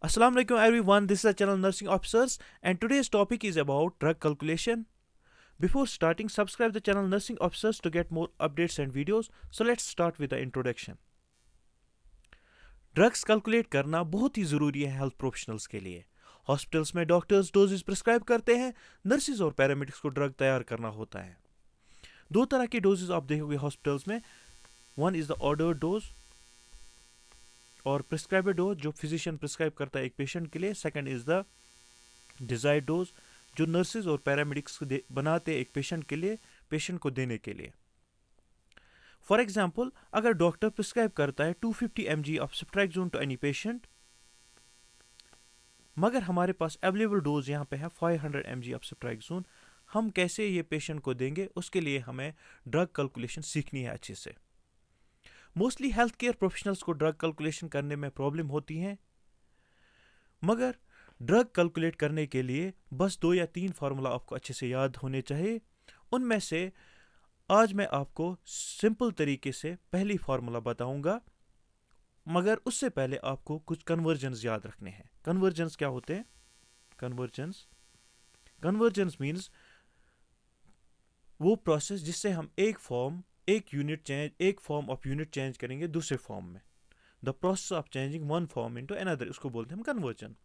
Assalamu alaikum everyone, this is the channel Nursing Officers and today's topic is about drug calculation. Before starting, subscribe the channel Nursing Officers to get more updates and videos. So let's start with the introduction. Drugs calculate करना बहुत ही ज़रूरी है health professionals के लिए. Hospitals में doctors doses prescribe करते हैं, nurses और पैरामेडिक्स को ड्रग तैयार करना होता है. दो तरह के डोजेस आप देखोगे हॉस्पिटल्स में. One is the order dose और प्रिस्क्राइब डोज जो फिजिशियन प्रिस्क्राइब करता है एक पेशेंट के लिए. Second is the desired dose जो नर्सिस और पैरामेडिक्स बनाते हैं एक पेशेंट के लिए, पेशेंट को देने के लिए. फॉर एग्जाम्पल, अगर डॉक्टर प्रिस्क्राइब करता है 250 mg of ceftriaxone to any patient, मगर हमारे पास अवेलेबल डोज यहाँ पे है 500 mg ऑफ सेप्ट्राक्सोन, हम कैसे ये पेशेंट को देंगे, उसके लिए हमें ड्रग कैलकुलेशन सीखनी है अच्छे से. मोस्टली हेल्थ केयर प्रोफेशनल्स को ड्रग कैलकुलेशन करने में प्रॉब्लम होती है, मगर ड्रग कैलकुलेट करने के लिए बस 2 या 3 फार्मूला आपको अच्छे से याद होने चाहिए. उनमें से आज मैं आपको सिंपल तरीके से पहली फार्मूला बताऊंगा, मगर उससे पहले आपको कुछ कन्वर्जन्स याद रखने हैं. कन्वर्जन्स क्या होते हैं? कन्वर्जन्स मीन्स वो प्रोसेस जिससे हम एक फॉर्म ऑफ यूनिट चेंज करेंगे दूसरे फॉर्म में. The process of changing one form into another, उसको बोलते हैं हम कन्वर्जन.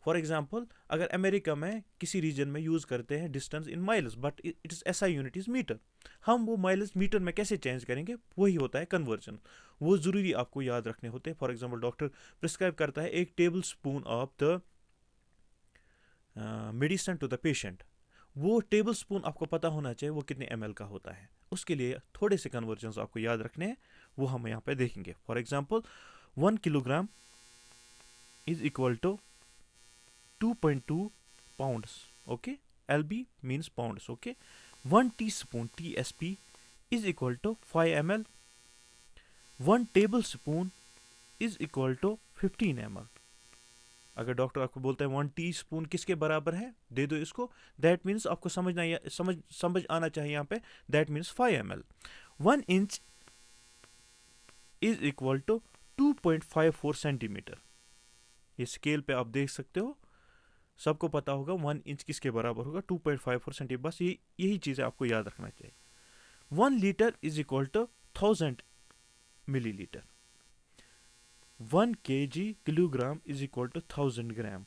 फॉर एग्जाम्पल, अगर अमेरिका में किसी रीजन में यूज़ करते हैं distance in miles, but it is SI unit is metre, हम वो माइल्स मीटर में कैसे चेंज करेंगे, वही होता है कन्वर्जन. वो ज़रूरी आपको याद रखने होते हैं. फॉर एग्जाम्पल, डॉक्टर प्रिस्क्राइब करता है 1 tablespoon of the medicine to the patient. वो टेबल स्पून आपको पता होना चाहिए वो कितने ml का होता है. उसके लिए थोड़े से कन्वर्जन्स आपको याद रखने हैं, वो हम यहाँ पे देखेंगे. For example, 1 kilogram is equal to 2.2 pounds. Okay, lb means pounds. Okay, 1 teaspoon tsp is equal to 5 ml. 1 tablespoon is equal to 15 ml. अगर डॉक्टर आपको बोलता है 1 टीस्पून किसके बराबर है, दे दो इसको. दैट मीन्स आपको समझ आना चाहिए यहाँ पे. That means 5 ml. 1 inch is equal to 2.54 centimetre. ये स्केल पे आप देख सकते हो, सबको पता होगा 1 इंच किसके बराबर होगा, 2.54 सेंटीमीटर. बस यही चीज़ें आपको याद रखना चाहिए. 1 litre is equal to 1000 millilitre. 1 kg kilogram is equal to 1000 gram.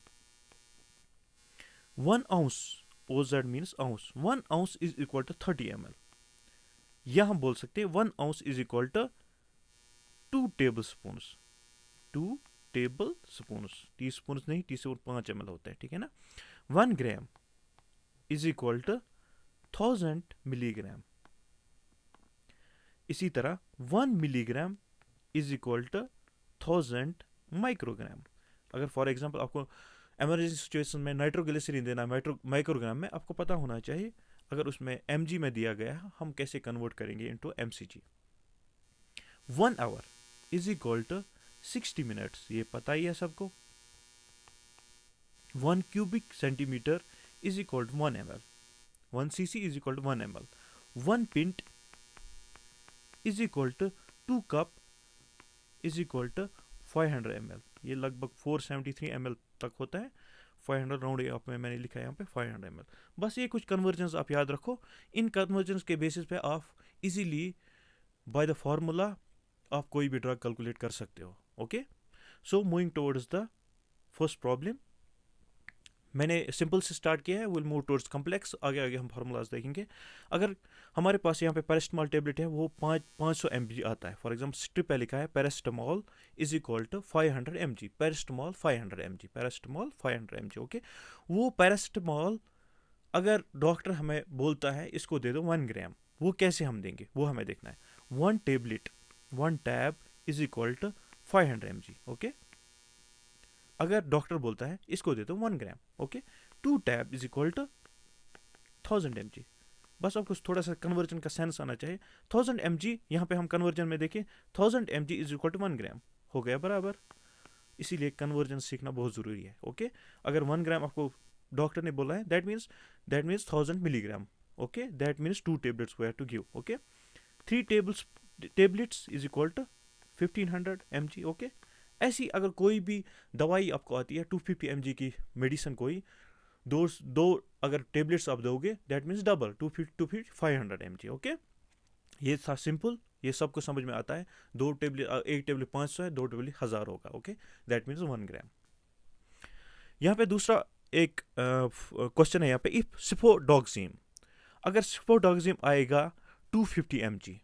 1 ounce, OZ means ounce, 1 ounce is equal to 30 ml. या हम बोल सकते हैं 1 ounce is equal to 2 tablespoons. 2 tablespoons, teaspoon नहीं, टी स्पून 5 ml होता है, ठीक है ना. 1 gram is equal to 1000 milligram. इसी तरह 1 milligram is equal to 1000 microgram. अगर फॉर एग्जांपल आपको इमरजेंसी सिचुएशन में नाइट्रोग्लिसरीन देना माइक्रोग्राम में, आपको पता होना चाहिए अगर उसमें mg में दिया गया है, हम कैसे कन्वर्ट करेंगे into mcg. 1 hour is equal to 60 minutes, ये पता ही है सबको. 1 cubic centimetre is equal to 1 ml. 1 cc is equal to 1 ml. 1 pint is equal to 2 cup is equal to 500 ml. ये लगभग 473 ml तक होता है. 500 राउंड आप में मैंने लिखा है यहाँ पे 500 ml. बस ये कुछ कन्वर्जन्स आप याद रखो. इन कन्वर्जन्स के बेसिस पे आप इजीली बाय द फार्मूला आप कोई भी ड्रग कैलकुलेट कर सकते हो. Okay, so moving towards the first problem. मैंने सिंपल से स्टार्ट किया है, विल मूव टुवर्ड्स कॉम्प्लेक्स. आगे आगे हम फार्मूलाज देखेंगे. अगर हमारे पास यहाँ पे पैरासिटामोल टेबलेट है, वो 500 mg आता है. फॉर एग्जाम्पल, स्ट्रिप पे लिखा है paracetamol is equal to 500 mg. Paracetamol 500 mg, paracetamol 500 mg. Okay, वो पैरासिटामोल अगर डॉक्टर हमें बोलता है इसको दे दो 1 ग्राम, वो कैसे हम देंगे वो हमें देखना है. 1 tablet, 1 tab is equal to 500 mg. Okay, अगर डॉक्टर बोलता है इसको दे दो 1 gram. Okay, 2 tab is equal to 1000 mg. बस आपको थोड़ा सा कन्वर्जन का सेंस आना चाहिए. 1000 mg यहाँ पे हम कन्वर्जन में देखें, 1000 mg इज इक्वल टू 1 ग्राम हो गया बराबर. इसीलिए कन्वर्जन सीखना बहुत ज़रूरी है. ओके, अगर 1 ग्राम आपको डॉक्टर ने बोला है, that means 1000 milligram. Okay, that means 2 tablets we have to give. Okay, 3 tablets is equal to 1500 mg. Okay, ऐसी अगर कोई भी दवाई आपको आती है 250 mg की मेडिसिन, कोई दो अगर टेबलेट्स आप दोगे, that means double 250 500 mg। Okay, ये था सिंपल, ये सबको समझ में आता है। एक टेबलेट 500 है, 2 टेबलेट 1000 होगा। ओके, दैट मीन्स 1 ग्राम। यहाँ पे दूसरा एक क्वेश्चन है यहाँ पे, इफ सिफोडॉक्सिम, अगर सिफोडॉक्सिम आएगा 250 mg,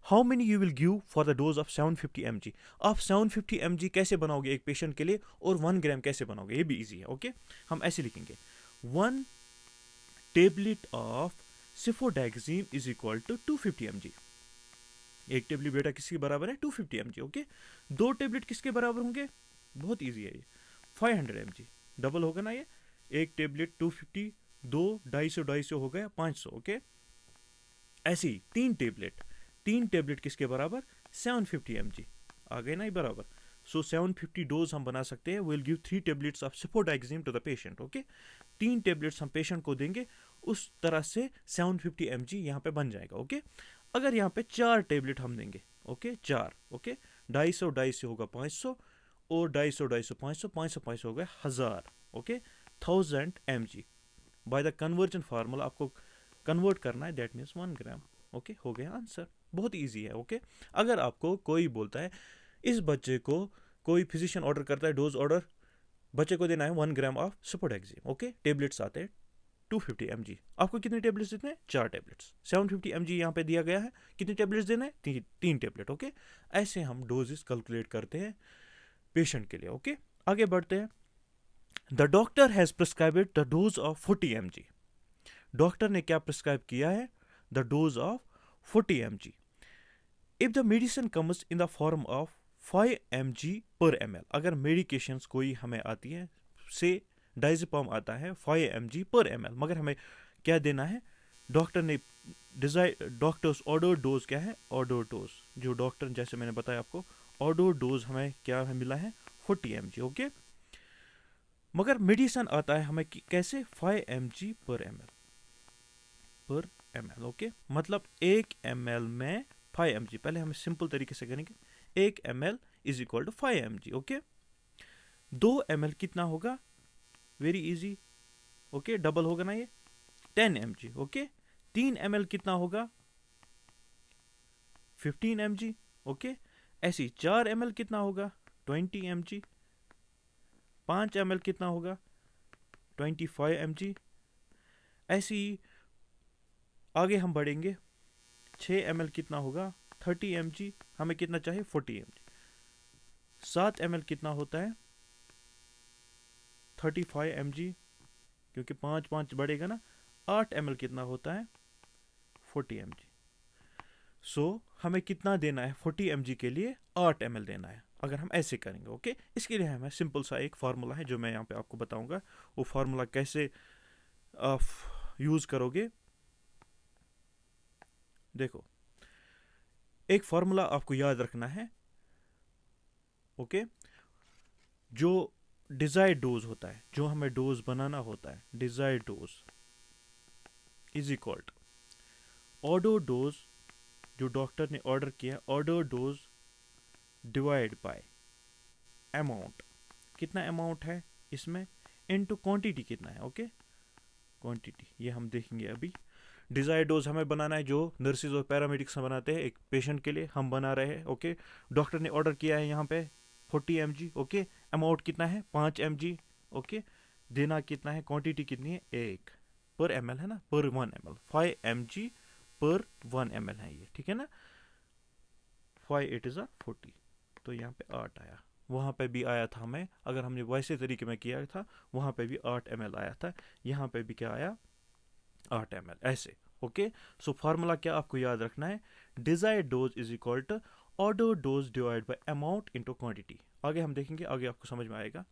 how many you will give for the dose of 750 mg। आप 750 mg कैसे बनाओगे एक पेशेंट के लिए, और 1 ग्राम कैसे बनाओगे, ये भी इजी है। ओके, हम ऐसे लिखेंगे 1 tablet of cefpodoxime is equal to 250 mg। एक टेबलेट बेटा किसके बराबर है, 250 mg। ओके, 2 टेबलेट किसके बराबर होंगे, बहुत इजी है ये, 500 mg। डबल होगा ना ये, एक टेबलेट 250, 2 250 हो गया 500। ओके, ऐसे ही 3 टेबलेट किसके बराबर, 750 mg। आ गए ना ये बराबर। सो 750 डोज हम बना सकते हैं, will give 3 tablets of cefpodoxime to the patient. Okay, 3 tablets हम पेशेंट को देंगे, उस तरह से 750 mg यहाँ पे बन जाएगा। ओके, अगर यहाँ पे 4 टेबलेट हम देंगे, ओके 4, ओके 250 होगा 500, और 250 500 हो गया 1000। Okay, 1000 mg by the conversion formula आपको कन्वर्ट करना है, दैट मीन्स 1 ग्राम। ओके, हो गया आंसर, बहुत इजी है। ओके, अगर आपको कोई बोलता है इस बच्चे को, कोई फिजिशियन ऑर्डर करता है डोज ऑर्डर, बच्चे को देना है 1 ग्राम ऑफ सिफोडॉक्सिम। ओके, टेबलेट्स आते हैं 250 mg, आपको कितने टेबलेट्स देते हैं, 4 टेबलेट्स। 750 mg यहाँ पे दिया गया है, कितने टेबलेट्स देने हैं, 3 टेबलेट। ओके, ऐसे हम डोजेस कैलकुलेट करते हैं पेशेंट के लिए। ओके, आगे बढ़ते हैं। The doctor has prescribed the dose of 40 mg। Doctor ने क्या प्रिस्क्राइब किया है, the dose of 40 mg। If the medicine comes in the form of 5 mg पर ml, अगर मेडिकेशंस कोई हमें आती है, से डाइजेपम आता है 5 mg पर ml, मगर हमें क्या देना है, डॉक्टर ने डॉक्टर्स ऑर्डर डोज क्या है, ऑर्डर डोज, जो डॉक्टर जैसे मैंने बताया आपको, ऑर्डर डोज हमें क्या मिला है, 40 mg। ओके, मगर मेडिसिन आता है हमें कैसे, 5 mg पर ml। ओके, मतलब 1 ml में 5 mg, पहले हम सिंपल तरीके से करेंगे, 1 ml is equal to 5 mg। Okay, 2 ml कितना होगा, वेरी इजी। ओके, डबल होगा ना ये, 10 mg। ओके, 3 ml कितना होगा, 15 mg। ओके, ऐसी 4 ml कितना होगा, 20 mg। 5 ml कितना होगा, 25 mg। ऐसी आगे हम बढ़ेंगे, 6 ml कितना होगा, 30 mg। हमें कितना चाहिए, 40 mg। 7 ml कितना होता है, 35 mg, क्योंकि 5 बढ़ेगा ना। 8 ml कितना होता है, 40 mg। सो हमें कितना देना है 40 mg के लिए, 8 ml देना है, अगर हम ऐसे करेंगे। ओके, इसके लिए हमें सिंपल सा एक फार्मूला है जो मैं यहाँ पे आपको बताऊंगा, वो फार्मूला कैसे आप यूज करोगे। देखो, एक फार्मूला आपको याद रखना है। ओके, जो डिजायर्ड डोज होता है, जो हमें डोज बनाना होता है, desired dose is equal to order dose, जो डॉक्टर ने ऑर्डर किया, order dose divide by amount, कितना अमाउंट है इसमें, इनटू क्वांटिटी कितना है। ओके, क्वांटिटी ये हम देखेंगे अभी। डिजायर्ड डोज हमें बनाना है, जो नर्सिस और पैरामेडिक्स बनाते हैं एक पेशेंट के लिए, हम बना रहे हैं। ओके, डॉक्टर ने ऑर्डर किया है यहाँ पे 40 mg। ओके, अमाउंट कितना है, 5 mg। ओके, देना कितना है, क्वांटिटी कितनी है, 1 पर ml है ना, पर 1 ml, 5 mg पर 1 ml है ये, ठीक है ना। 5 8 is 40, तो यहाँ पे 8 आया। वहाँ पे भी आया था हमें, अगर हमने वैसे तरीके में किया था, वहाँ पे भी 8 ml आया था, यहाँ पे भी क्या आया, 8 ml, ऐसे। ओके, सो फार्मूला क्या आपको याद रखना है, desired dose is equal to order dose divide by amount into quantity. आगे हम देखेंगे, आगे आपको समझ में आएगा।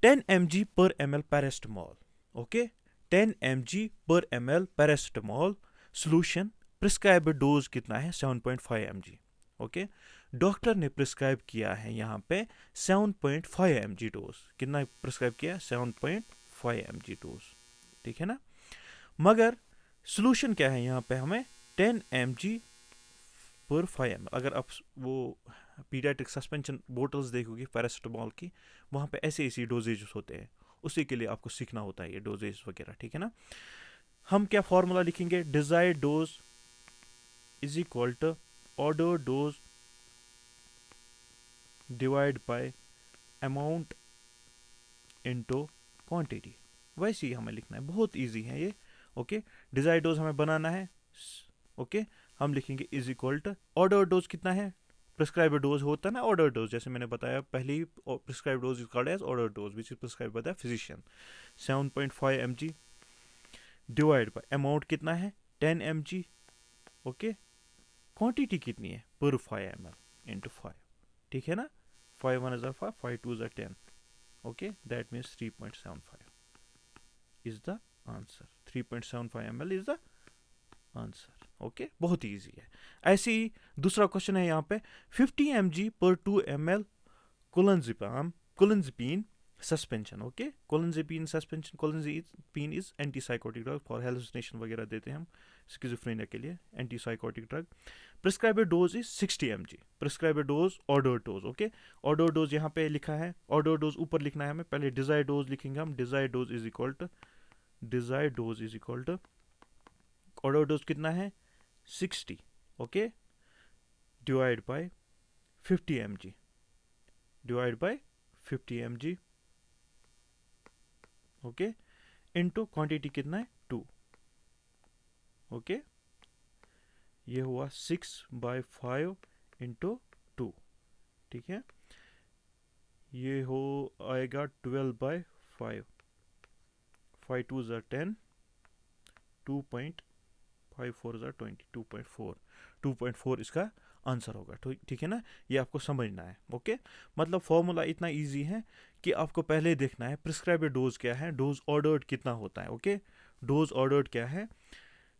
10 mg पर ml पैरास्टामोल। ओके, 10 mg पर ml paracetamol solution, prescribed dose कितना है, 7.5 mg। ओके, डॉक्टर ने प्रिस्क्राइब किया है यहाँ पे 7.5 mg डोज, कितना प्रिस्क्राइब किया, 7.5 mg डोज, ठीक है ना। मगर सोल्यूशन क्या है यहाँ पे, हमें 10 mg पर 5 ml, अगर आप वो पीडियाट्रिक सस्पेंशन बोटल्स देखोगे पैरासिटामोल की, वहाँ पे ऐसे ऐसे डोजेज होते हैं, उसी के लिए आपको सीखना होता है ये डोजेज वगैरह, ठीक है ना। हम क्या फार्मूला लिखेंगे, desired dose is equal to order dose divide by amount into quantity. वैसे ही हमें लिखना है, बहुत इजी है ये। ओके, डिजायर्ड डोज हमें बनाना है। ओके, हम लिखेंगे is equal to order dose कितना है, प्रिस्क्राइब डोज होता है ना ऑर्डर डोज, जैसे मैंने बताया पहले ही, prescribe dose is called as order dose which is prescribe by the physician, 7.5 mg divide by amount कितना है 10 mg। ओके, क्वांटिटी कितनी है पर 5 ml इंटू 5, ठीक है ना। 5 1 is 5, 5 2 is 10। Okay, that means 3.75 is the answer. 3.75 ml is the answer. Okay, बहुत ही easy है। ऐसे ही दूसरा क्वेश्चन है यहाँ पे, 50 mg पर 2 ml clonazepam suspension. Okay, clonazepam suspension, clonazepam is antipsychotic drug for hallucination वगैरह देते हैं हम स्किज़ोफ्रेनिया के लिए, antipsychotic drug. Prescribed dose is 60 mg, prescribed dose order dose. Okay, order dose यहाँ पे लिखा है, ऑर्डर डोज ऊपर लिखना है हमें, पहले डिजायर्ड डोज लिखेंगे हम, desired dose is equal to order dose कितना है 60। Okay, divide by 50 mg, divide by 50 mg। Okay, into quantity कितना है 2। ओके, ये हुआ 6/5 इंटू 2, ठीक है। ये हो आएगा 12/5, 5 2 ज़ा 10, 2.54 ज़ा 20, 2.4 इसका आंसर होगा, ठीक है ना। ये आपको समझना है। ओके, मतलब फॉर्मूला इतना इजी है कि आपको पहले देखना है प्रिस्क्राइब्ड डोज क्या है, डोज ऑर्डर्ड कितना होता है। ओके, डोज ऑर्डर्ड क्या है,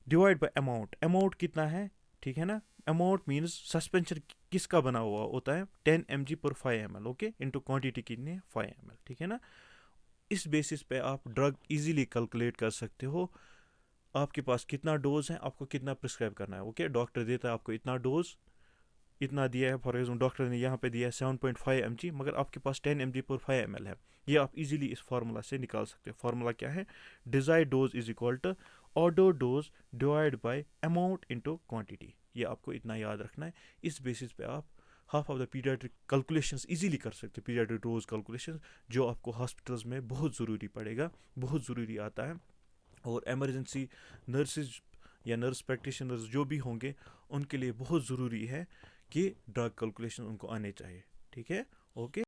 डिवाइड बाय अमाउंट, अमाउंट कितना है, ठीक है ना। अमाउंट मीन्स सस्पेंशन किसका बना हुआ होता है 10 mg पर 5 ml। ओके, इंटू क्वांटिटी कितनी है 5 ml, ठीक है ना। इस बेसिस पे आप ड्रग इजीली कैलकुलेट कर सकते हो, आपके पास कितना डोज है, आपको कितना प्रिस्क्राइब करना है। ओके, डॉक्टर देता है आपको इतना डोज, इतना दिया है, फॉर एग्जाम्पल डॉक्टर ने यहाँ पे दिया है 7.5 mg, मगर आपके पास 10 mg पर 5 ml है। ये आप इजीली इस फार्मूला से निकाल सकते हो। फार्मूला क्या है, desired dose is equal to order dose divide by amount into quantity. ये आपको इतना याद रखना है। इस बेसिस पे आप half of the paediatric calculations easily कर सकते हो, पीडियाट्रिक डोज कैलकुलेशंस, जो आपको हॉस्पिटल्स में बहुत ज़रूरी पड़ेगा, बहुत ज़रूरी आता है। और एमरजेंसी नर्सेज या नर्स प्रैक्टिशनर्स जो भी होंगे, उनके लिए बहुत ज़रूरी है कि ड्रग कैलकुलेशन उनको आने चाहिए, ठीक है। ओके,